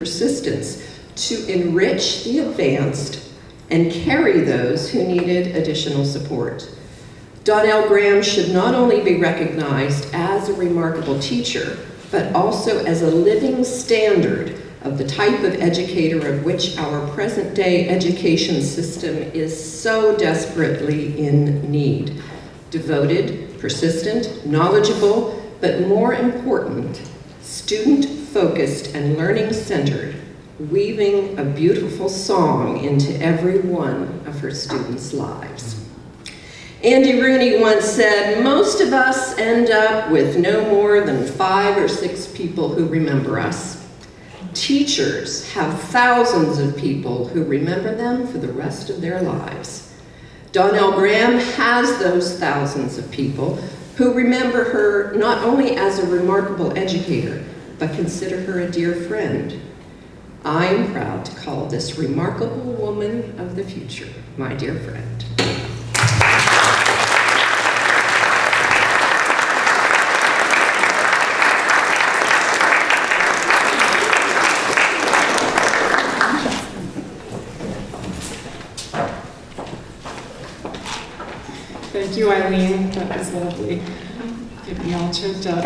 persistence to enrich the advanced and carry those who needed additional support. Donnell Graham should not only be recognized as a remarkable teacher, but also as a living standard of the type of educator of which our present-day education system is so desperately in need. Devoted, persistent, knowledgeable, but more important, student-focused and learning-centered, weaving a beautiful song into every one of her students' lives. Andy Rooney once said, "Most of us end up with no more than 5 or 6 people who remember us. Teachers have thousands of people who remember them for the rest of their lives." Donnell Graham has those thousands of people who remember her not only as a remarkable educator, but consider her a dear friend. I am proud to call this remarkable woman of the future my dear friend. Thank you, Eileen. That was lovely. Get me all choked up.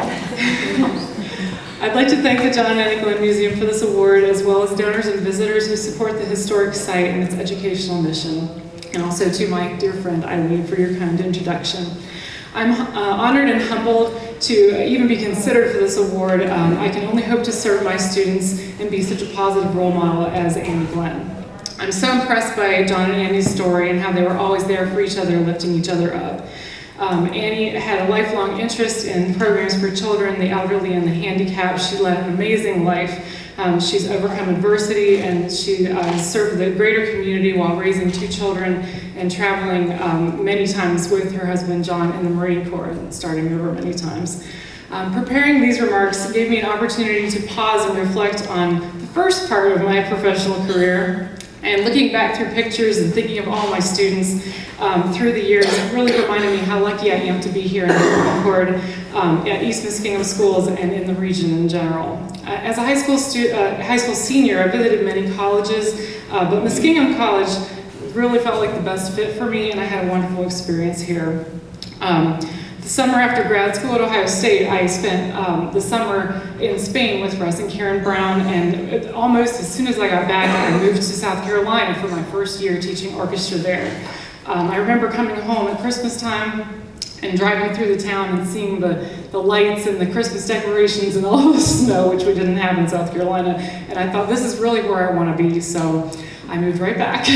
I'd like to thank the John Annie Glenn Museum for this award, as well as donors and visitors who support the historic site and its educational mission, and also to my dear friend Eileen for your kind introduction. I'm honored and humbled to even be considered for this award. I can only hope to serve my students and be such a positive role model as Annie Glenn. I'm so impressed by John and Annie's story and how they were always there for each other, lifting each other up. Annie had a lifelong interest in programs for children, the elderly, and the handicapped. She led an amazing life. She's overcome adversity, and she served the greater community while raising 2 children and traveling many times with her husband John in the Marine Corps, starting over many times. Preparing these remarks gave me an opportunity to pause and reflect on the first part of my professional career. And looking back through pictures and thinking of all my students through the years, it really reminded me how lucky I am to be here in Concord at East Muskingum schools and in the region in general. As a high school senior, I visited many colleges, but Muskingum College really felt like the best fit for me, and I had a wonderful experience here. The summer after grad school at Ohio State, I spent the summer in Spain with Russ and Karen Brown, and almost as soon as I got back, I moved to South Carolina for my first year teaching orchestra there. I remember coming home at Christmas time and driving through the town and seeing the lights and the Christmas decorations and all the snow, which we didn't have in South Carolina, and I thought, this is really where I want to be, so I moved right back.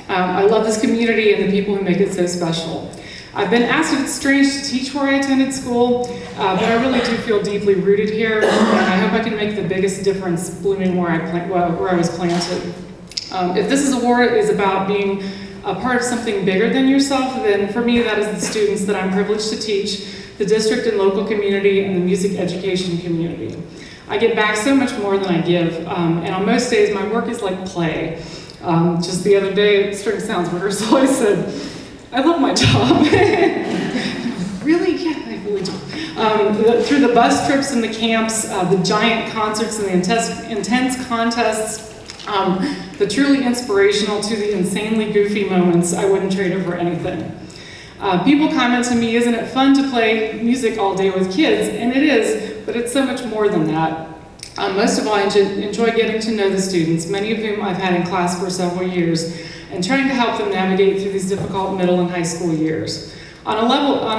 I love this community and the people who make it so special. I've been asked if it's strange to teach where I attended school, but I really do feel deeply rooted here, and I hope I can make the biggest difference blooming where I was planted. If this award is about being a part of something bigger than yourself, then for me that is the students that I'm privileged to teach, the district and local community, and the music education community. I get back so much more than I give, and on most days my work is like play. Just the other day at String Sounds rehearsal, I said, I love my job. Really? Yeah, I really do. Through the bus trips and the camps, the giant concerts and the intense contests, the truly inspirational to the insanely goofy moments, I wouldn't trade it for anything. People comment to me, isn't it fun to play music all day with kids? And it is, but it's so much more than that. Most of all, I enjoy getting to know the students, many of whom I've had in class for several years, and trying to help them navigate through these difficult middle and high school years. On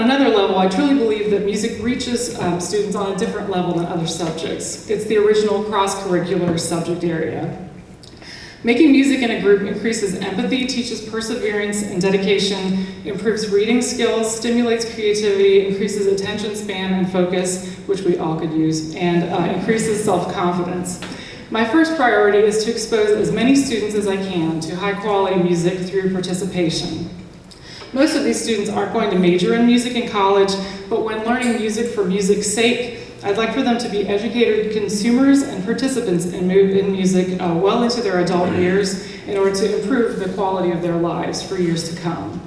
another level, I truly believe that music reaches students on a different level than other subjects. It's the original cross-curricular subject area. Making music in a group increases empathy, teaches perseverance and dedication, improves reading skills, stimulates creativity, increases attention span and focus, which we all could use, and increases self-confidence. My first priority is to expose as many students as I can to high-quality music through participation. Most of these students aren't going to major in music in college, but when learning music for music's sake, I'd like for them to be educated consumers and participants in music well into their adult years in order to improve the quality of their lives for years to come.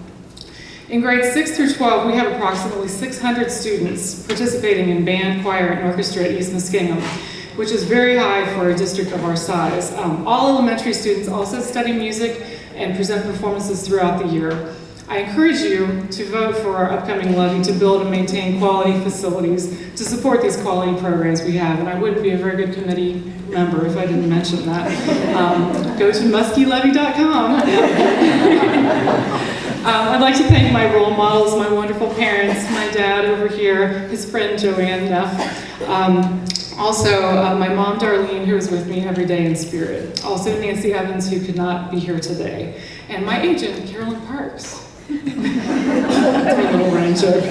In grades 6 through 12, we have approximately 600 students participating in band, choir, and orchestra at East Muskingum. which is very high for a district of our size. All elementary students also study music and present performances throughout the year. I encourage you to vote for our upcoming levy to build and maintain quality facilities to support these quality programs we have. And I wouldn't be a very good committee member if I didn't mention that. Go to muskylevy.com. I'd like to thank my role models, my wonderful parents, my dad over here, his friend Joanne Neff. Also, my mom Darlene, who is with me every day in spirit. Also Nancy Evans, who could not be here today. And my agent, Carolyn Parks. That's my little running joke.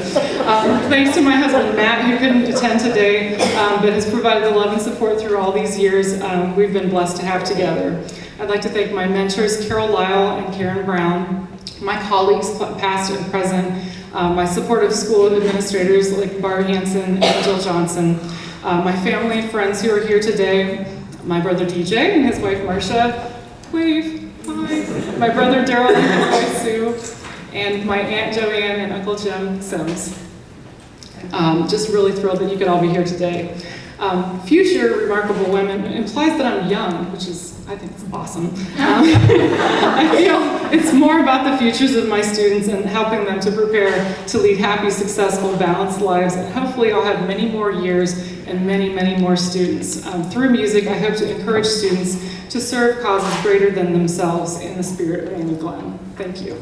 Thanks to my husband Matt, who couldn't attend today, but has provided the love and support through all these years we've been blessed to have together. I'd like to thank my mentors, Carol Lyle and Karen Brown, my colleagues, past and present, my supportive school administrators like Barb Hansen and Jill Johnson, my family and friends who are here today, my brother DJ and his wife Marcia, wave, hi, my brother Daryl and his wife Sue, and my Aunt Joanne and Uncle Jim Sims. Just really thrilled that you could all be here today. Future Remarkable Women implies that I'm young, which is, I think it's awesome. I feel it's more about the futures of my students and helping them to prepare to lead happy, successful, balanced lives. And hopefully I'll have many more years and many, many more students. Through music, I hope to encourage students to serve causes greater than themselves in the spirit of Annie Glenn. Thank you.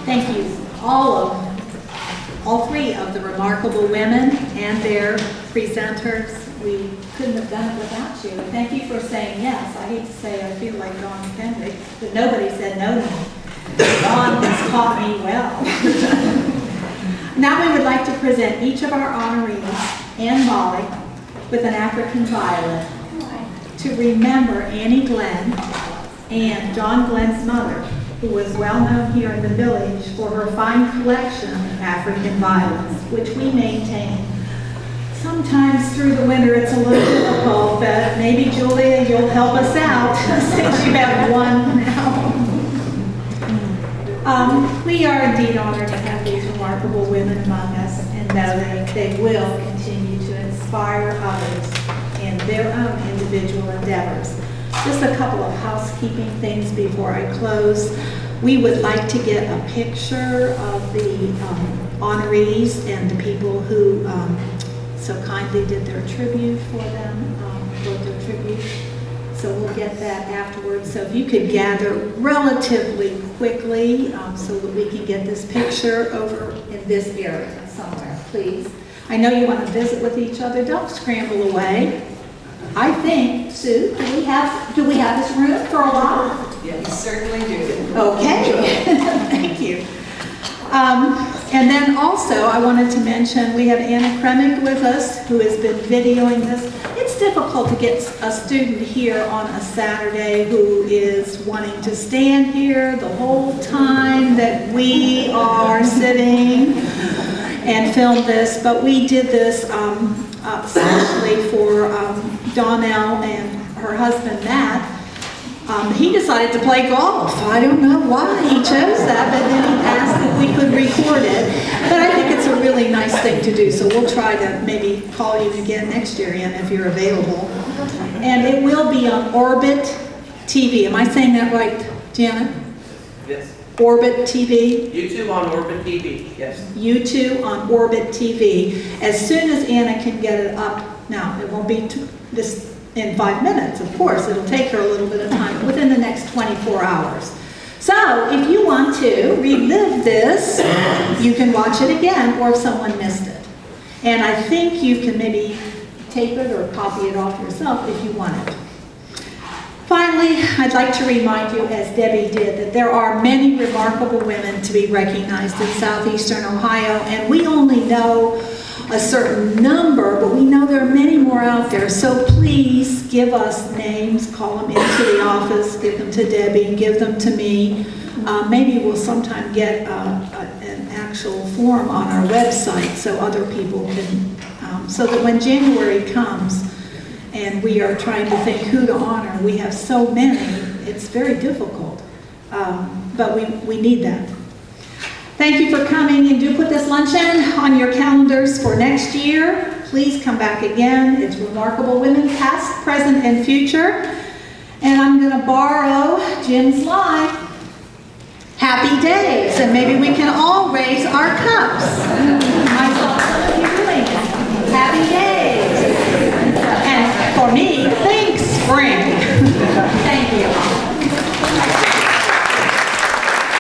Thank you, all three of the remarkable women and their presenters. We couldn't have done it without you. Thank you for saying yes. I hate to say I feel like Dawn Kendrick, but nobody said no to me. Dawn has taught me well. Now we would like to present each of our honorees and Molly with an African violin to remember Annie Glenn and John Glenn's mother, who was well known here in the village for her fine collection of African violins, which we maintain. Sometimes through the winter it's a little difficult, but maybe Julia, you'll help us out since you have one now. We are indeed honored to have these remarkable women among us and know that they will continue to inspire others in their own individual endeavors. Just a couple of housekeeping things before I close. We would like to get a picture of the honorees and the people who so kindly did their tribute for them, wrote their tribute. So we'll get that afterwards. So if you could gather relatively quickly so that we can get this picture over in this area somewhere, please. I know you want to visit with each other. Don't scramble away. I think, Sue, do we have this room for a while? Yes, we certainly do. Okay, thank you. And then also, I wanted to mention, we have Anna Kremig with us, who has been videoing this. It's difficult to get a student here on a Saturday who is wanting to stand here the whole time that we are sitting and film this, but we did this especially for Donnell and her husband, Matt. He decided to play golf. I don't know why he chose that, but then he asked if we could record it. But I think it's a really nice thing to do, so we'll try to maybe call you again next year, Ann, if you're available. And it will be on Orbit TV. Am I saying that right, Janet? Yes. Orbit TV? YouTube on Orbit TV, yes. YouTube on Orbit TV. As soon as Anna can get it up, now it won't be this in 5 minutes, of course. It'll take her a little bit of time, within the next 24 hours. So if you want to relive this, you can watch it again, or if someone missed it. And I think you can maybe tape it or copy it off yourself if you want it. Finally, I'd like to remind you, as Debbie did, that there are many remarkable women to be recognized in southeastern Ohio, and we only know a certain number, but we know there are many more out there. So please give us names, call them into the office, give them to Debbie, give them to me. Maybe we'll sometime get an actual form on our website so other people can, so that when January comes and we are trying to think who to honor, we have so many, It's very difficult, but we need that. Thank you for coming, and do put this luncheon on your calendars for next year. Please come back again. It's Remarkable Women, past, present, and future. And I'm going to borrow Jim's line. Happy days, and maybe we can all raise our cups. I saw some of you doing it. Happy days.